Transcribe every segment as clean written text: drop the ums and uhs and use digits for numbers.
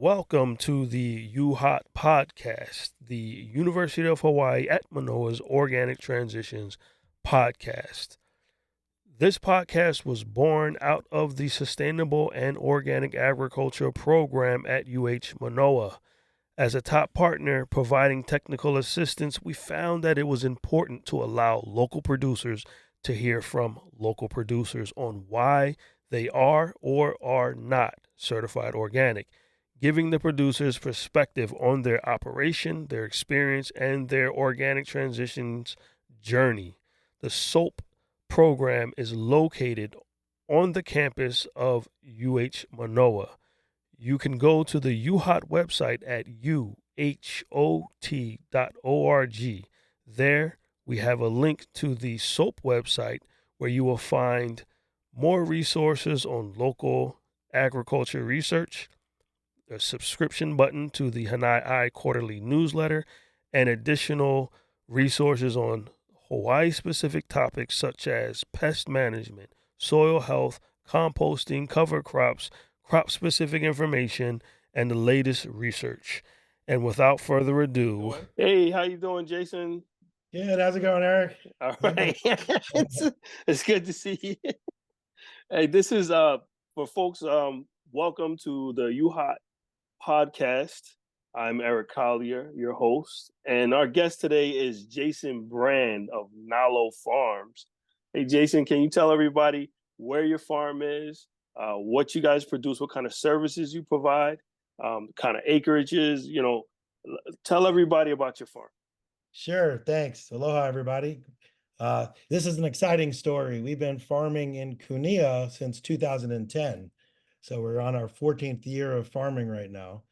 Welcome to the UHOT podcast, the University of Hawaii at Manoa's Organic Transitions podcast. This podcast was born out of the Sustainable and Organic Agriculture program at UH Manoa. As a top partner providing technical assistance, we found that it was important to allow local producers to hear from local producers on why they are or are not certified organic, giving the producers perspective on their operation, their experience, and their organic transitions journey. The SOAP program is located on the campus of UH Manoa. You can go to the UHOT website at uhot.org. There, we have a link to the SOAP website where you will find more resources on local agriculture research, a subscription button to the Hanai quarterly newsletter, and additional resources on Hawaii specific topics such as pest management, soil health, composting, cover crops, crop specific information, and the latest research. And without further ado, hey, how you doing, Jason? Good. How's it going, Eric? All right, it's good to see you. Hey, this is for folks. Welcome to the UHOT podcast. I'm Eric Collier, your host, and our guest today is Jason Brand of Nalo Farms. Hey, Jason, can you tell everybody where your farm is, what you guys produce, what kind of services you provide, kind of acreages, tell everybody about your farm. Sure. Thanks. Aloha, everybody. This is an exciting story. We've been farming in Kunia since 2010. So we're on our 14th year of farming right now.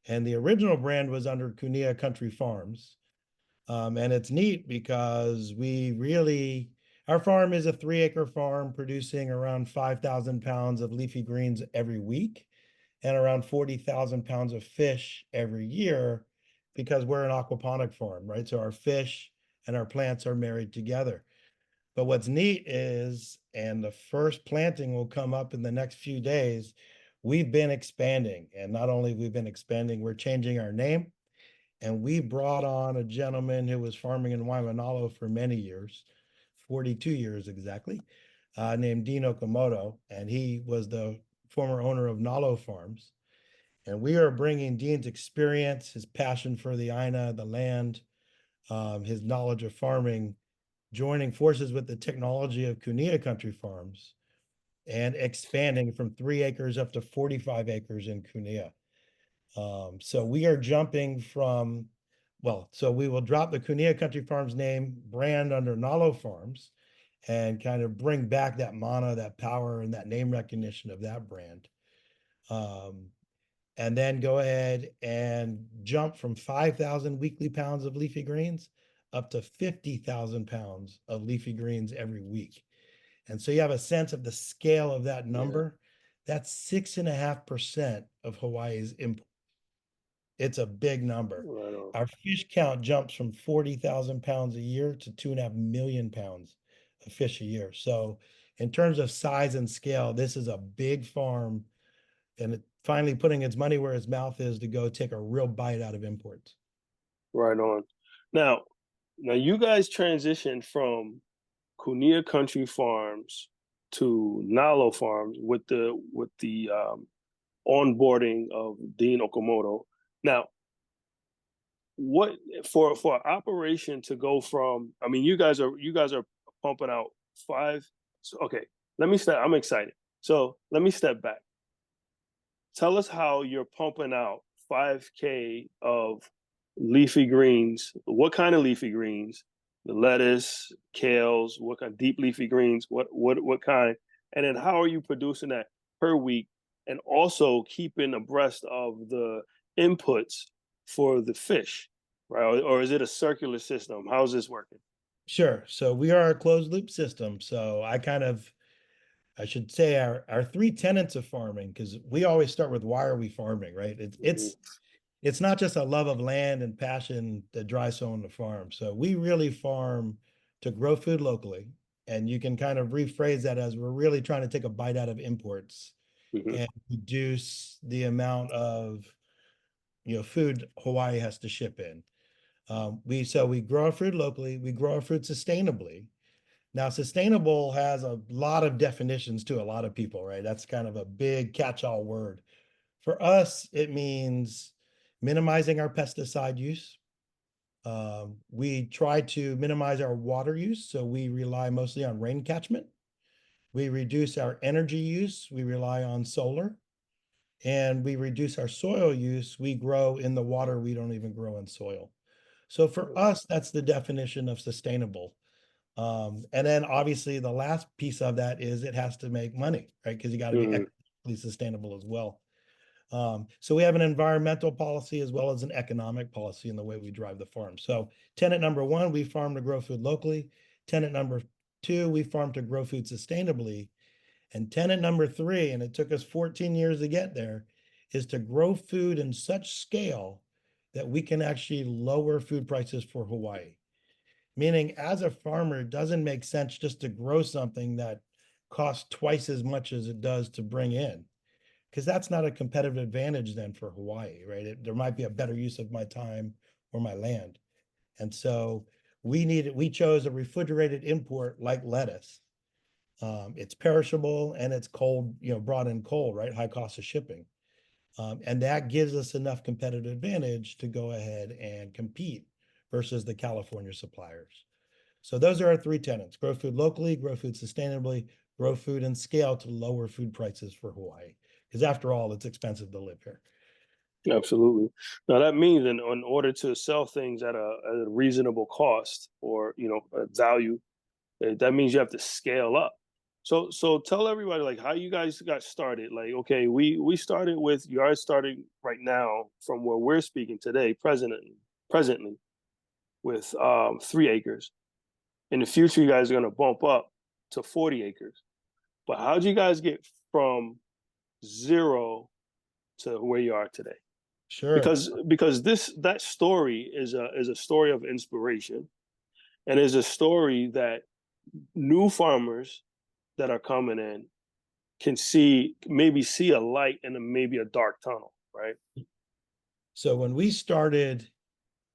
And the original brand was under Kunia Country Farms. And it's neat because our farm is a 3-acre farm producing around 5,000 pounds of leafy greens every week and around 40,000 pounds of fish every year because we're an aquaponic farm, right? So our fish and our plants are married together. But what's neat is, and the first planting will come up in the next few days, we've been expanding. And not only we've been expanding, we're changing our name. And we brought on a gentleman who was farming in Waimanalo for many years, 42 years exactly, named Dean Okamoto. And he was the former owner of Nalo Farms. And we are bringing Dean's experience, his passion for the Aina, the land, his knowledge of farming, joining forces with the technology of Kunia Country Farms and expanding from 3 acres up to 45 acres in Kunia. So we are jumping so we will drop the Kunia Country Farms name brand under Nalo Farms and kind of bring back that mana, that power, and that name recognition of that brand. And then go ahead and jump from 5,000 weekly pounds of leafy greens up to 50,000 pounds of leafy greens every week. And so you have a sense of the scale of that number. Yeah. That's 6.5% of Hawaii's import. It's a big number. Right. Our fish count jumps from 40,000 pounds a year to 2.5 million pounds of fish a year. So in terms of size and scale, this is a big farm, and it finally putting its money where its mouth is to go take a real bite out of imports. Right on. Now you guys transitioned from Kunia Country Farms to Nalo Farms with the onboarding of Dean Okamoto. Now, what for operation to go from? I mean, you guys are pumping out five. So, okay, I'm excited. So let me step back. Tell us how you're pumping out 5K of leafy greens. What kind of leafy greens? The lettuce, kales, what kind of deep leafy greens? What kind? And then how are you producing that per week? And also keeping abreast of the inputs for the fish, right? Or is it a circular system? How's this working? Sure. So we are a closed loop system. So I should say our 3 tenets of farming, because we always start with why are we farming, right? It's not just a love of land and passion that drives someone to farm. So we really farm to grow food locally. And you can kind of rephrase that as we're really trying to take a bite out of imports and reduce the amount of food Hawaii has to ship in. We grow our food locally, we grow our food sustainably. Now, sustainable has a lot of definitions to a lot of people, right? That's kind of a big catch-all word. For us, it means minimizing our pesticide use. We try to minimize our water use, so we rely mostly on rain catchment. We reduce our energy use, we rely on solar, and we reduce our soil use. We grow in the water, we don't even grow in soil. So for us, that's the definition of sustainable. And then obviously the last piece of that is it has to make money, right? Because you got to be Mm, economically sustainable as well. So we have an environmental policy as well as an economic policy in the way we drive the farm. So tenet number one, we farm to grow food locally. Tenet number two, we farm to grow food sustainably. And tenet number three, and it took us 14 years to get there, is to grow food in such scale that we can actually lower food prices for Hawaii. Meaning, as a farmer, it doesn't make sense just to grow something that costs twice as much as it does to bring in, because that's not a competitive advantage then for Hawaii, right? There might be a better use of my time or my land. And so we chose a refrigerated import like lettuce. It's perishable and it's cold, brought in cold, right? High cost of shipping. And that gives us enough competitive advantage to go ahead and compete versus the California suppliers. So those are our three tenets: grow food locally, grow food sustainably, grow food and scale to lower food prices for Hawaii. Because after all, it's expensive to live here. absolutely. Now that means in order to sell things at a reasonable cost or a value, that means you have to scale up. So tell everybody like how you guys got started. Like, okay, we started with you are starting right now from where we're speaking today, presently with 3 acres. In the future, you guys are gonna bump up to 40 acres. But how did you guys get from zero to where you are today? Sure. Because this that story is a story of inspiration and is a story that new farmers that are coming in can maybe see a light in maybe a dark tunnel, right? So when we started,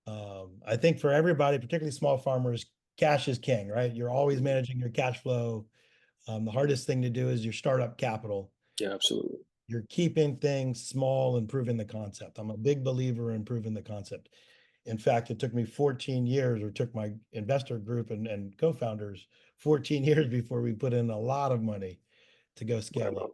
I think for everybody, particularly small farmers, cash is king, right? You're always Mhm. managing your cash flow. The hardest thing to do is your startup capital. Yeah, absolutely. You're keeping things small and proving the concept. I'm a big believer in proving the concept. In fact, it took me 14 years, or took my investor group and co-founders 14 years before we put in a lot of money to go Right scale on. up.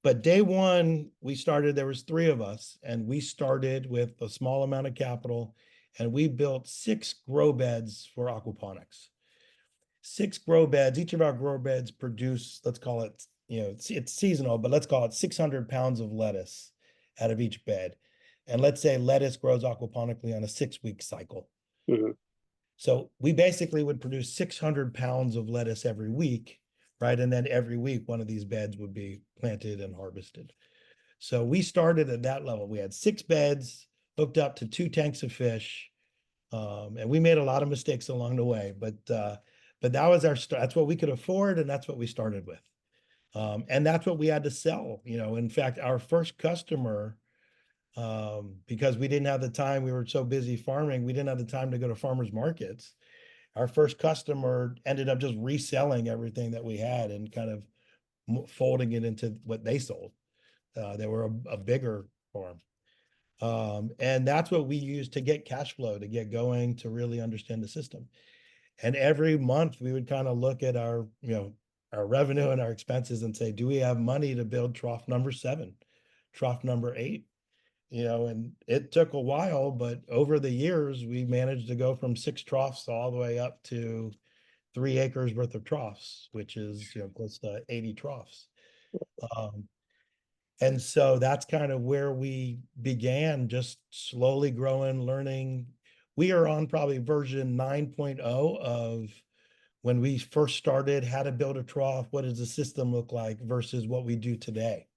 But day one, there was three of us, and we started with a small amount of capital, and we built 6 grow beds for aquaponics. 6 grow beds. Each of our grow beds produce, let's call it, it's seasonal, but let's call it 600 pounds of lettuce out of each bed. And let's say lettuce grows aquaponically on a 6-week cycle. Hmm. So we basically would produce 600 pounds of lettuce every week, right? And then every week, one of these beds would be planted and harvested. So we started at that level. We had 6 beds hooked up to 2 tanks of fish. And we made a lot of mistakes along the way, but that was that's what we could afford, and that's what we started with. And that's what we had to sell. In fact, our first customer, because we didn't have the time, we were so busy farming, we didn't have the time to go to farmers markets. Our first customer ended up just reselling everything that we had and kind of folding it into what they sold. They were a bigger farm. And that's what we use to get cash flow, to get going, to really understand the system. And every month we would kind of look at our revenue and our expenses and say, do we have money to build trough number 7, trough number 8? And it took a while, but over the years, we managed to go from 6 troughs all the way up to 3 acres worth of troughs, which is, close to 80 troughs. Um, and so that's kind of where we began, just slowly growing, learning. We are on probably version 9.0 of when we first started how to build a trough. What does the system look like versus what we do today?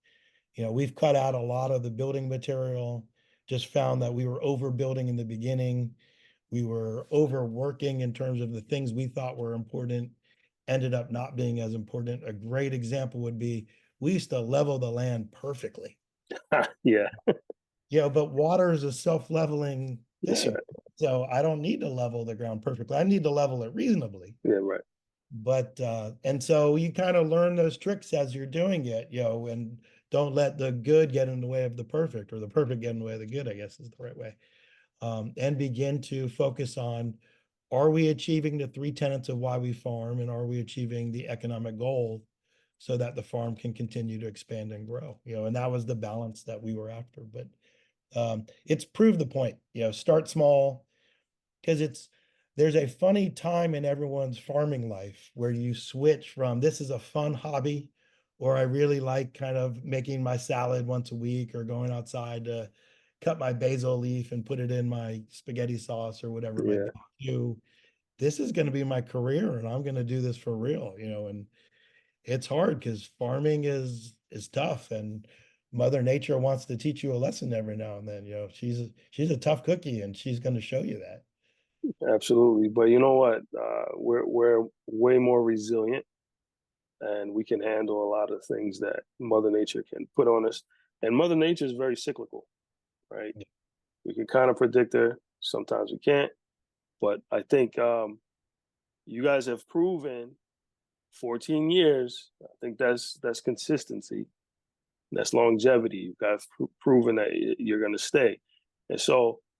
We've cut out a lot of the building material, just found that we were overbuilding in the beginning. We were overworking in terms of the things we thought were important, ended up not being as important. A great example would be we used to level the land perfectly. Yeah. but water is a self-leveling That's thing. right. So I don't need to level the ground perfectly. I need to level it reasonably. Yeah, right. But and so you kind of learn those tricks as you're doing it, and don't let the good get in the way of the perfect, or the perfect get in the way of the good, I guess is the right way. And begin to focus on, are we achieving the three tenets of why we farm, and are we achieving the economic goal so that the farm can continue to expand and grow? And that was the balance that we were after. But it's proved the point. Start small, because there's a funny time in everyone's farming life where you switch from, this is a fun hobby, or I really like kind of making my salad once a week, or going outside to cut my basil leaf and put it in my spaghetti sauce or whatever it might Yeah, be. This is going to be my career, and I'm going to do this for real, and it's hard because farming is tough, and Mother Nature wants to teach you a lesson every now and then. She's a tough cookie, and she's going to show you that. absolutely. But you know what? We're way more resilient, and we can handle a lot of things that Mother Nature can put on us. And Mother Nature is very cyclical, right? We can kind of predict her. Sometimes we can't. But I think you guys have proven 14 years. I think that's consistency. That's longevity. You guys proven that you're going to stay. And so